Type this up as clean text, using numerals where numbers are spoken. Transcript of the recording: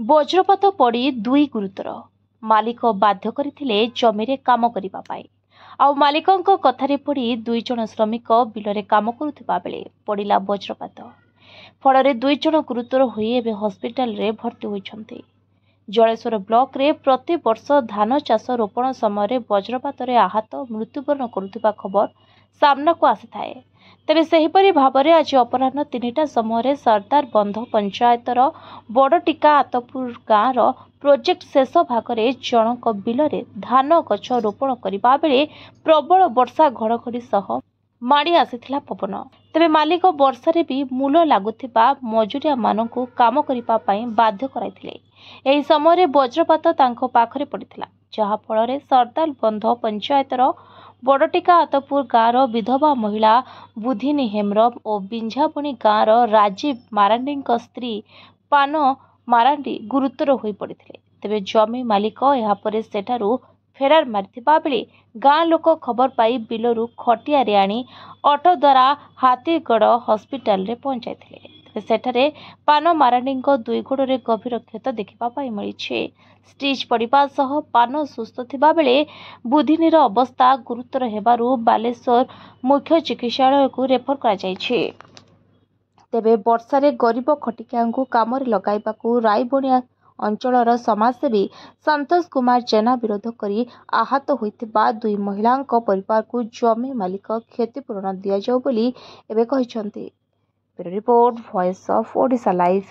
ବଜ୍ରପାତ ପଡ଼ି ଦୁଇ ଗୁରୁତର। ମାଲିକ ବାଧ୍ୟ କରିଥିଲେ ଜମିରେ କାମ କରିବା ପାଇଁ। ଆଉ ମାଲିକଙ୍କ କଥାରେ ପଡ଼ି ଦୁଇ ଜଣ ଶ୍ରମିକ ବିଲରେ କାମ କରୁଥିବା ବେଳେ ପଡ଼ିଲା ବଜ୍ରପାତ। ଫଳରେ ଦୁଇ ଜଣ ଗୁରୁତର ହୋଇ ଏବେ ହସ୍ପିଟାଲରେ ଭର୍ତ୍ତି ହୋଇଛନ୍ତି। ଜଳେଶ୍ୱର ବ୍ଲକରେ ପ୍ରତିବର୍ଷ ଧାନ ଚାଷ ରୋପଣ ସମୟରେ ବଜ୍ରପାତରେ ଆହତ ମୃତ୍ୟୁବରଣ କରୁଥିବା ଖବର ସାମ୍ନାକୁ ଆସିଥାଏ। ତେବେ ସେହିପରି ଭାବରେ ଆଜି ଅପରାହ୍ନ 3ଟା ସମୟରେ ସରଦାର ବନ୍ଧ ପଞ୍ଚାୟତର ବଡ଼ଟିକା ଆତପୁର ଗାଁର ପ୍ରୋଜେକ୍ଟ ଶେଷ ଭାଗରେ ଜଣଙ୍କ ବିଲରେ ଧାନ ଗଛ ରୋପଣ କରିବା ବେଳେ ପ୍ରବଳ ବର୍ଷା ଘଡ଼ଘଡ଼ି ସହ ମାଡ଼ି ଆସିଥିଲା ପବନ। ତେବେ ମାଲିକ ବର୍ଷାରେ ବି ମୂଲ ଲାଗୁଥିବା ମଜୁରିଆମାନଙ୍କୁ କାମ କରିବା ପାଇଁ ବାଧ୍ୟ କରାଇଥିଲେ। ଏହି ସମୟରେ ବଜ୍ରପାତ ତାଙ୍କ ପାଖରେ ପଡ଼ିଥିଲା, ଯାହାଫଳରେ ସରଦାର ବନ୍ଧ ପଞ୍ଚାୟତର ବଡ଼ଟିକା ଆତପୁର ଗାଁର ବିଧବା ମହିଳା ବୁଧିନୀ ହେମ୍ରମ ଓ ବିଞ୍ଝାବଣୀ ଗାଁର ରାଜୀବ ମାରାଣ୍ଡିଙ୍କ ସ୍ତ୍ରୀ ପାନ ମାରାଣ୍ଡି ଗୁରୁତର ହୋଇ ପଡ଼ିଥିଲେ। ତେବେ ଜମି ମାଲିକ ଏହାପରେ ସେଠାରୁ ଫେରାର ମାରିଥିବା ବେଳେ ଗାଁ ଲୋକ ଖବର ପାଇ ବିଲରୁ ଖଟିଆରେ ଆଣି ଅଟୋ ଦ୍ୱାରା ହାତୀଗଡ଼ ହସ୍ପିଟାଲରେ ପହଞ୍ଚାଇଥିଲେ। ତେବେ ସେଠାରେ ପାନ ମାରାଣ୍ଡିଙ୍କ ଦୁଇ ଗୋଡ଼ରେ ଗଭୀର କ୍ଷତ ଦେଖିବା ପାଇଁ ମିଳିଛି। ଷ୍ଟିଚ୍ ପଡ଼ିବା ସହ ପାନ ସୁସ୍ଥ ଥିବା ବେଳେ ବୁଧିନୀର ଅବସ୍ଥା ଗୁରୁତର ହେବାରୁ ବାଲେଶ୍ୱର ମୁଖ୍ୟ ଚିକିତ୍ସାଳୟକୁ ରେଫର କରାଯାଇଛି। ତେବେ ବର୍ଷାରେ ଗରିବ ଖଟିକିଆଙ୍କୁ କାମରେ ଲଗାଇବାକୁ ରାଇବଣିଆ ଅଞ୍ଚଳର ସମାଜସେବୀ ସନ୍ତୋଷ କୁମାର ଜେନା ବିରୋଧ କରି ଆହତ ହୋଇଥିବା ଦୁଇ ମହିଳାଙ୍କ ପରିବାରକୁ ଜମି ମାଲିକ କ୍ଷତିପୂରଣ ଦିଆଯାଉ ବୋଲି ଏବେ କହିଛନ୍ତି। Bureau report, voice of Odisha live.